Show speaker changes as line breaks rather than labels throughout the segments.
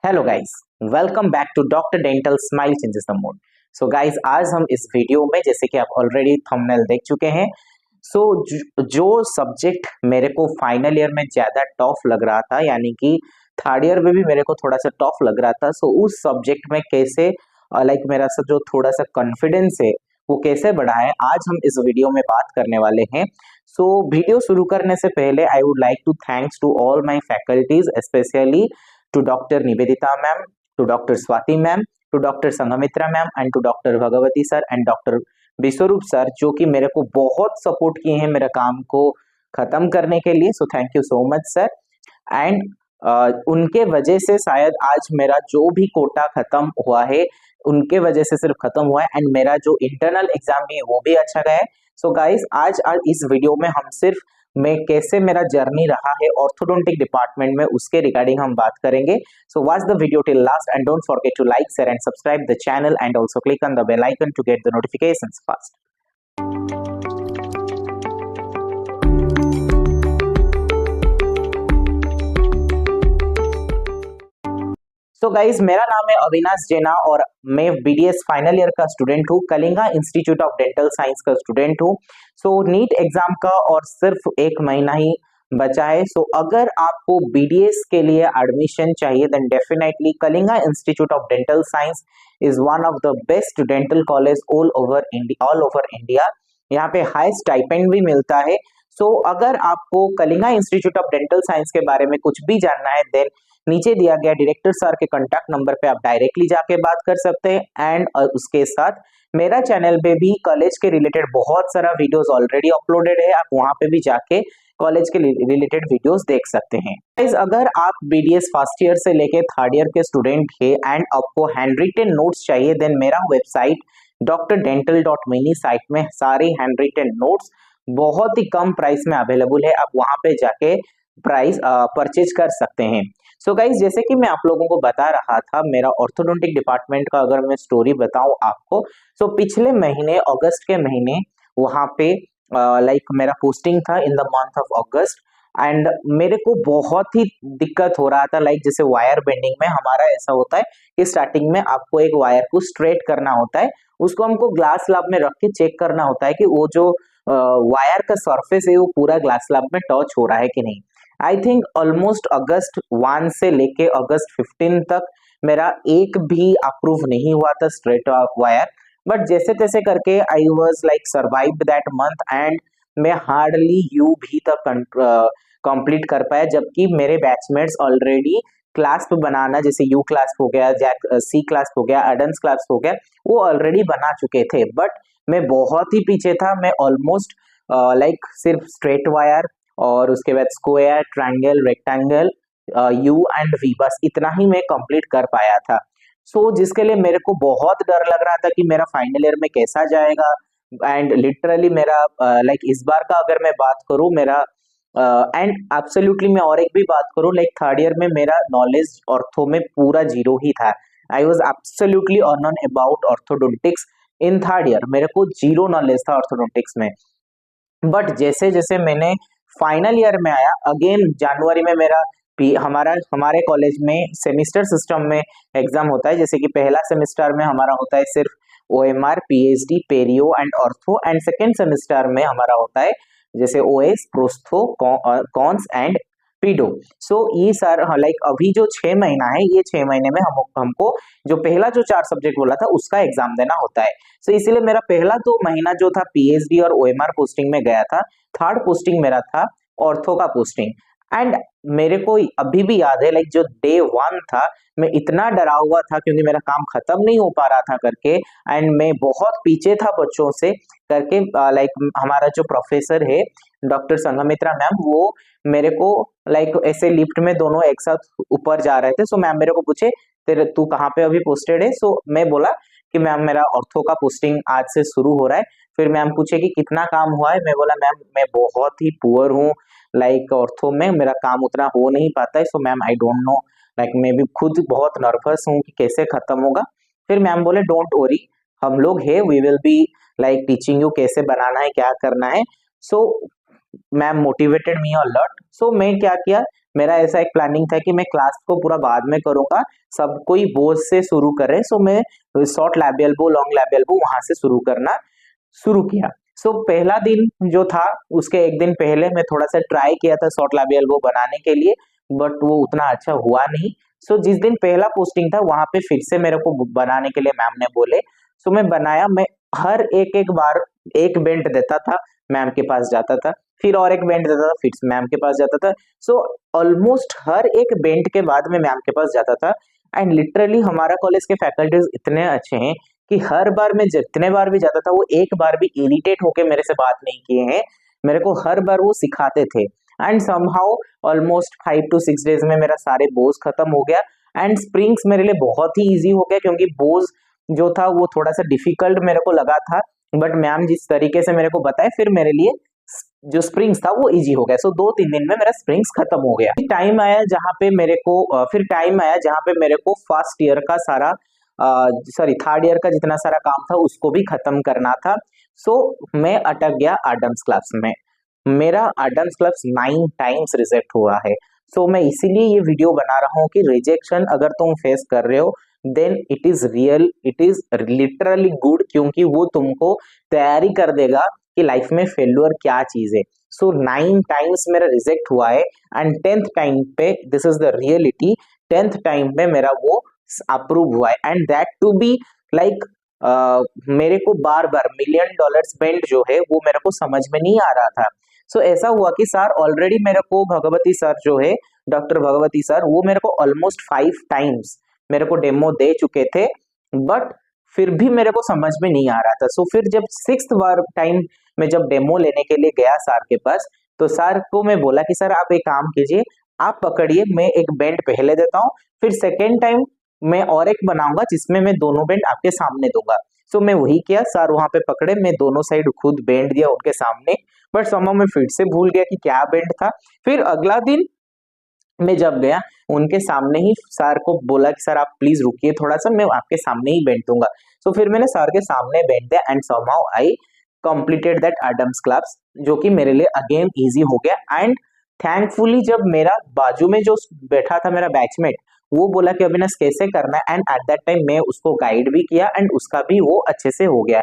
Hello guys, welcome back to doctor dental smile changes the mood. So guys, आज हम इस video में, जैसे कि आप ऑलरेडी थंबनेल देख चुके हैं, सो जो सब्जेक्ट मेरे को फाइनल ईयर में ज्यादा टफ लग रहा था, यानी कि थर्ड ईयर में भी मेरे को थोड़ा सा टफ लग रहा था, सो उस सब्जेक्ट में कैसे मेरा सा जो थोड़ा सा कॉन्फिडेंस है वो कैसे बढ़ा है, आज हम इस वीडियो में बात करने वाले हैं। सो वीडियो शुरू करने से पहले I would like to thanks to all my faculties, specially to Dr. Nivedita ma'am, to Dr. Swati ma'am, to Dr. Sangamitra ma'am and to Dr. Bhagavati sir and Dr. Vishwaroop sir, जो कि मेरे को बहुत support किए हैं मेरे काम को खत्म करने के लिए। So thank you so much sir. And उनके वजह से शायद आज मेरा जो भी कोटा खत्म हुआ है, उनके वजह से सिर्फ खत्म हुआ है, एंड मेरा जो इंटरनल एग्जाम भी है वो भी अच्छा गया है। सो गाइस, आज इस वीडियो में हम सिर्फ मैं कैसे मेरा जर्नी रहा है ऑर्थोडोंटिक डिपार्टमेंट में उसके रिगार्डिंग हम बात करेंगे। So watch the video till last and don't forget to like, share and subscribe the channel and also click on the bell icon to get the notifications fast. So guys, मेरा नाम है अविनाश जैना और मैं BDS final year का student हूँ, Kalinga Institute of Dental Science का student हूँ। So NEET exam का और सिर्फ एक महीना ही बचा है। सो अगर आपको बीडीएस के लिए एडमिशन चाहिए then definitely Kalinga Institute of Dental Science is one of the best dental college all over India. यहाँ पे हाई स्टाइपेंड भी मिलता है। सो अगर आपको Kalinga Institute of Dental science के बारे में कुछ भी जानना है देन नीचे दिया गया डायरेक्टर सर के कॉन्टैक्ट नंबर पे आप डायरेक्टली जाके बात कर सकते हैं। एंड उसके साथ मेरा चैनल पे भी कॉलेज के रिलेटेड बहुत सारा वीडियोस ऑलरेडी अपलोडेड है, आप वहां पे भी जाके कॉलेज के रिलेटेड वीडियोस देख सकते हैं। गाइस, अगर आप बीडीएस फर्स्ट ईयर से लेके थर्ड ईयर के स्टूडेंट है एंड आपको हैंड रिटन नोट्स चाहिए देन मेरा वेबसाइट drdental.mini साइट में सारे हैंड रिटन नोट्स बहुत ही कम प्राइस में अवेलेबल है, आप वहां पे जाके प्राइस परचेज कर सकते हैं। सो गाइज, जैसे कि मैं आप लोगों को बता रहा था, मेरा ऑर्थोडोंटिक डिपार्टमेंट का अगर मैं स्टोरी बताऊं आपको, सो पिछले महीने अगस्त के महीने वहां पे मेरा पोस्टिंग था in the month of August. And मेरे को बहुत ही दिक्कत हो रहा था, जैसे वायर बेंडिंग में हमारा ऐसा होता है कि स्टार्टिंग में आपको एक वायर को स्ट्रेट करना होता है, उसको हमको ग्लास स्लैब में रख के चेक करना होता है कि वो जो वायर का सरफेस है वो पूरा ग्लास स्लैब में टच हो रहा है कि नहीं। आई थिंक ऑलमोस्ट अगस्त 1 से लेके अगस्त 15 तक मेरा एक भी अप्रूव नहीं हुआ था स्ट्रेट वायर, बट जैसे तैसे करके I was like survived that month and मैं हार्डली यू भी तक कंप्लीट कर पाया, जबकि मेरे बैचमेट्स ऑलरेडी क्लास्प बनाना, जैसे यू क्लास्प हो गया, सी क्लास्प हो गया, एडम्स क्लास्प हो गया, वो ऑलरेडी बना चुके थे, बट मैं बहुत ही पीछे था। मैं ऑलमोस्ट सिर्फ स्ट्रेट वायर और उसके बाद square, triangle, rectangle, U and V, बस इतना ही मैं कंप्लीट कर पाया था। सो जिसके लिए मेरे को बहुत डर लग रहा था कि मेरा फाइनल ईयर में कैसा जाएगा। एंड लिटरली मेरा इस बार का अगर मैं बात करूं मेरा एंड एब्सोल्युटली मैं और एक भी बात करूं, थर्ड ईयर में मेरा नॉलेज ऑर्थो में पूरा जीरो ही था। I was absolutely unknown about orthodontics in third year, मेरे को जीरो नॉलेज था ऑर्थोडोंटिक्स में। बट जैसे जैसे मैंने फाइनल ईयर में आया, अगेन जनवरी में मेरा हमारे कॉलेज में सेमिस्टर सिस्टम में एग्जाम होता है, जैसे कि पहला सेमिस्टर में हमारा होता है सिर्फ OMR, PhD, पेरियो and ortho, and second semester में हमारा होता है जैसे ओएस, प्रोस्थो, कॉन्स एंड पीडो। सो ये सर अभी जो 6 महीना है, ये 6 महीने में हमको जो पहला जो 4 सब्जेक्ट बोला था उसका एग्जाम देना होता है। सो इसीलिए मेरा पहला 2 महीना जो था पीएचडी और ओएमआर पोस्टिंग में गया था, थर्ड पोस्टिंग मेरा था ऑर्थो का पोस्टिंग। एंड मेरे को अभी भी याद है जो डे 1 था, मैं इतना डरा हुआ था क्योंकि मेरा काम खत्म नहीं हो पा रहा था करके, एंड मैं बहुत पीछे था बच्चों से करके। हमारा जो प्रोफेसर है डॉक्टर संगमित्रा मैम, वो मेरे को ऐसे लिफ्ट में दोनों एक साथ ऊपर जा रहे थे। सो मैम मेरे को पूछे तेरे तू कहाँ पे अभी पोस्टेड है। सो मैं बोला कि मैम मेरा ऑर्थो का पोस्टिंग आज से शुरू हो रहा है। फिर मैम पूछे कि कितना काम हुआ है, मैं बोला मैम मैं बहुत ही पुअर हूँ, ऑर्थो में मेरा काम उतना हो नहीं पाता है। So ma'am I don't know, मैं भी खुद बहुत नर्वस हूँ कि कैसे खत्म होगा। फिर मैम बोले डोंट वरी, हम लोग है, we will be teaching you कैसे बनाना है, क्या करना है। So ma'am motivated me a lot. So मैं क्या किया, मेरा ऐसा एक प्लानिंग था कि मैं क्लास को पूरा बाद में करूंगा, सब कोई बोझ से शुरू करे, सो मैं शॉर्ट लैबियल बो लॉन्ग लैबियल बो वहां से शुरू करना शुरू किया। पहला दिन जो था उसके एक दिन पहले मैं थोड़ा सा ट्राई किया था शॉर्ट लैबियल बो बनाने के लिए, बट वो उतना अच्छा हुआ नहीं। जिस दिन पहला पोस्टिंग था वहां पे फिर से मेरे को बनाने के लिए मैम ने बोले, मैं बनाया। मैं हर एक एक बार एक बेंट देता था, मैम के पास जाता था, फिर और एक बेंट देता था, फिर मैम के पास जाता था। ऑलमोस्ट हर एक बेंट के बाद में मैम के पास जाता था। एंड लिटरली हमारा कॉलेज के फैकल्टीज इतने अच्छे हैं कि हर बार मैं जितने बार भी जाता था वो एक बार भी इरिटेट होके मेरे से बात नहीं किए हैं, मेरे को हर बार वो सिखाते थे। And somehow almost 5 to 6 days में मेरा सारे बोझ खत्म हो गया। एंड स्प्रिंग्स मेरे लिए बहुत ही इजी हो गया, क्योंकि बोझ जो था वो थोड़ा सा डिफिकल्ट मेरे को लगा था, बट मैम जिस तरीके से मेरे को बताए फिर मेरे लिए जो स्प्रिंग्स था वो इजी हो गया। 2-3 दिन में मेरा स्प्रिंग्स खत्म हो गया। टाइम आया जहाँ पे मेरे को फर्स्ट ईयर का सारा थर्ड ईयर का जितना सारा काम था उसको भी खत्म करना था। मैं अटक गया आडम्स क्लास में। मेरा आडम्स क्लास 9 टाइम्स रिजेक्ट हुआ है। मैं इसीलिए ये वीडियो बना रहा हूँ कि रिजेक्शन अगर तुम फेस कर रहे हो then it is literally good, क्योंकि वो तुमको तैयारी कर देगा कि लाइफ में फेल्यूर क्या चीज है। 9 टाइम्स मेरा रिजेक्ट हुआ है एंड 10th टाइम पे, this is the reality, 10th time पे मेरा वो अप्रूव हुआ है। And that to be like मेरे को बार बार $1,000,000 स्पेंड जो है वो मेरे को समझ में नहीं आ रहा था। ऐसा हुआ कि सर ऑलरेडी मेरे को भगवती सर जो है, डॉक्टर भगवती सर, वो मेरे को ऑलमोस्ट 5 टाइम्स मेरे को डेमो दे चुके थे, बट फिर भी मेरे को समझ में नहीं आ रहा था। फिर जब 6th बार टाइम मैं जब डेमो लेने के लिए गया सर के पास, तो सर को मैं बोला कि सर आप एक काम कीजिए, आप पकड़िए, मैं एक बेंड पहले देता हूँ, फिर सेकेंड टाइम मैं और एक बनाऊंगा जिसमें मैं दोनों बेंड आपके सामने दूंगा। मैं वही किया, सर वहां पे पकड़े, मैं दोनों साइड खुद बेंड दिया उनके सामने, बट समहाउ मैं फिर से भूल गया कि क्या बेंड था। फिर अगला दिन मैं जब गया उनके सामने ही सर को बोला कि सर आप प्लीज रुकिए थोड़ा सा, मैं आपके सामने ही बेंड दूंगा। फिर मैंने सर के सामने बेंड दिया and somehow I completed that Adam's class, जो कि मेरे लिए अगेन इजी हो गया। एंड थैंकफुली जब मेरा बाजू में जो बैठा था मेरा बैचमेट, वो बोला कि अविनाश कैसे करना है, एंड एट दैट टाइम मैं उसको गाइड भी किया एंड उसका भी वो अच्छे से हो गया।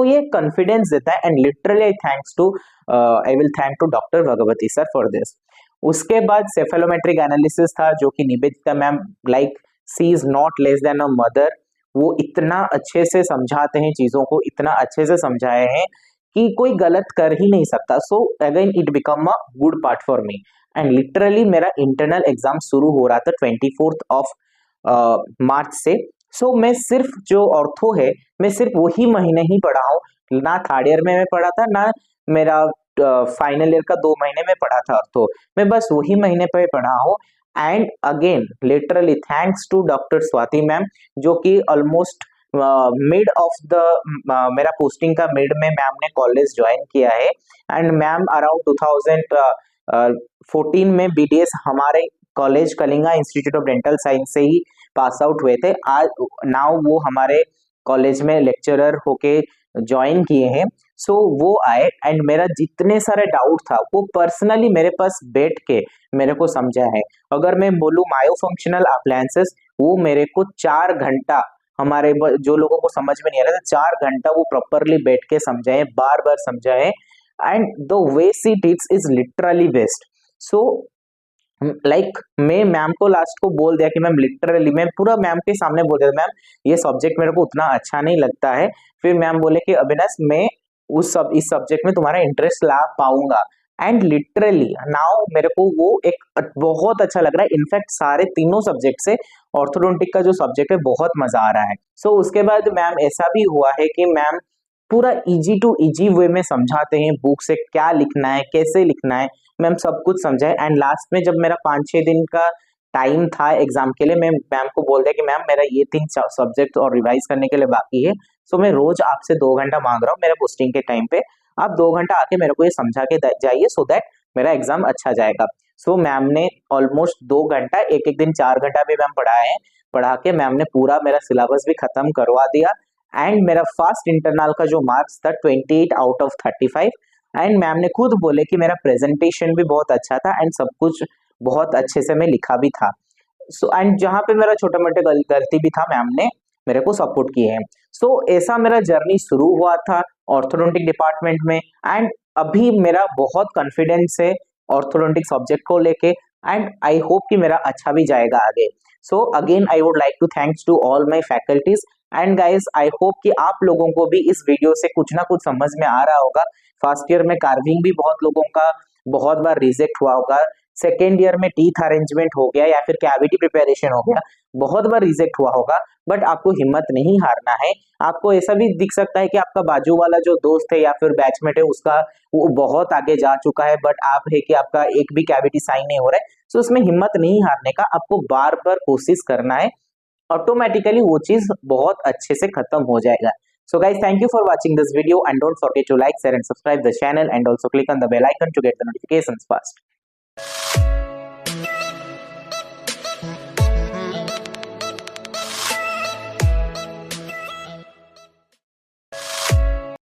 ये कॉन्फिडेंस देता है and literally I will thank to doctor Bhagavati sir for this. उसके बाद सेफेलोमेट्रिक एनालिसिस था, जो कि Nivedita ma'am, like she is not less than a mother, वो इतना अच्छे से समझाते हैं चीजों को, इतना अच्छे से समझाए हैं कि कोई गलत कर ही नहीं सकता। Again it become a good part for me. And literally मेरा इंटरनल एग्जाम शुरू हो रहा था 24th ऑफ मार्च से। मैं सिर्फ जो ऑर्थो है, मैं सिर्फ वही महीने ही पढ़ा हूँ, ना थर्ड ईयर में मैं पढ़ा था, ना मेरा फाइनल ईयर का 2 महीने में पढ़ा था ऑर्थो, मैं बस वही महीने पे पढ़ा हूँ। And again literally thanks to doctor Swati ma'am, जो कि ऑलमोस्ट मिड ऑफ द मेरा पोस्टिंग का मिड में मैम ने कॉलेज ज्वाइन किया है। एंड मैम अराउंड 2014 में बीडीएस हमारे college Kalinga Institute of Dental Science से ही पास आउट हुए थे। आज नाउ वो हमारे कॉलेज में लेक्चरर होके ज्वाइन किए हैं। वो आए एंड मेरा जितने सारे डाउट था वो पर्सनली मेरे पास बैठ के मेरे को समझा है। अगर मैं बोलूं मायोफंक्शनल अप्लायंसेस, वो मेरे को 4 घंटा, हमारे जो लोगों को समझ में नहीं आ रहा था 4 घंटा वो प्रॉपरली बैठ के समझाए, बार बार समझाए। And the way she teach is literally best. मैं मैम को लास्ट को बोल दिया कि मैम लिटरली, मैं पूरा मैम के सामने बोल दिया मैम ये सब्जेक्ट मेरे को उतना अच्छा नहीं लगता है। फिर मैम बोले कि अविनाश मैं इस सब्जेक्ट में तुम्हारा इंटरेस्ट ला पाऊंगा। एंड लिटरली नाउ मेरे को वो एक बहुत अच्छा लग रहा है। इनफैक्ट सारे तीनों सब्जेक्ट से ऑर्थोडोंटिक का जो सब्जेक्ट है बहुत मजा आ रहा है। उसके बाद मैम ऐसा भी हुआ है कि मैम पूरा इजी टू इजी वे में समझाते हैं, बुक से क्या लिखना है, कैसे लिखना है, मैम सब कुछ समझाए। एंड लास्ट में जब मेरा 5-6 दिन का टाइम था एग्जाम के लिए, मैं मैम को बोल दिया कि मैम मेरा ये 3 सब्जेक्ट और रिवाइज करने के लिए बाकी है, मैं रोज आपसे 2 घंटा मांग रहा हूँ मेरे पोस्टिंग के टाइम पे, आप 2 घंटा आके मेरे को ये समझा के जाइए सो दैट मेरा एग्जाम अच्छा जाएगा। मैम ने ऑलमोस्ट 2 घंटा, एक एक दिन 4 घंटा भी मैम पढ़ाए हैं, पढ़ा के मैम ने पूरा मेरा सिलेबस भी खत्म करवा दिया। एंड मेरा फर्स्ट इंटरनल का जो मार्क्स था 28 आउट ऑफ 35। एंड मैम ने खुद बोले कि मेरा प्रेजेंटेशन भी बहुत अच्छा था एंड सब कुछ बहुत अच्छे से मैं लिखा भी था। सो एंड जहाँ पे मेरा छोटा मोटा गलती भी था, मैम ने मेरे को सपोर्ट किए हैं। सो ऐसा मेरा जर्नी शुरू हुआ था ऑर्थोडोंटिक डिपार्टमेंट में, एंड अभी मेरा बहुत कॉन्फिडेंस है ऑर्थोडोंटिक सब्जेक्ट को लेके, एंड आई होप कि मेरा अच्छा भी जाएगा आगे। So again I would like to thanks to all my faculties and guys, I hope कि आप लोगों को भी इस वीडियो से कुछ ना कुछ समझ में आ रहा होगा। फर्स्ट ईयर में कार्विंग भी बहुत लोगों का बहुत बार रिजेक्ट हुआ होगा, सेकेंड ईयर में टीथ अरेंजमेंट हो गया या फिर कैविटी प्रिपरेशन हो गया, बहुत बार रिजेक्ट हुआ होगा। बट आपको हिम्मत नहीं हारना है। आपको ऐसा भी दिख सकता है कि आपका बाजू वाला जो दोस्त है या फिर बैचमेट है उसका वो बहुत आगे जा चुका है, बट आप है कि आपका एक भी कैविटी साइन नहीं हो रहा है। सो उसमें हिम्मत नहीं हारने का, आपको बार बार कोशिश करना है, ऑटोमेटिकली वो चीज बहुत अच्छे से खत्म हो जाएगा। So guys, thank you for watching this video and don't forget to like, share and subscribe the channel and also click on the bell icon to get the notifications first.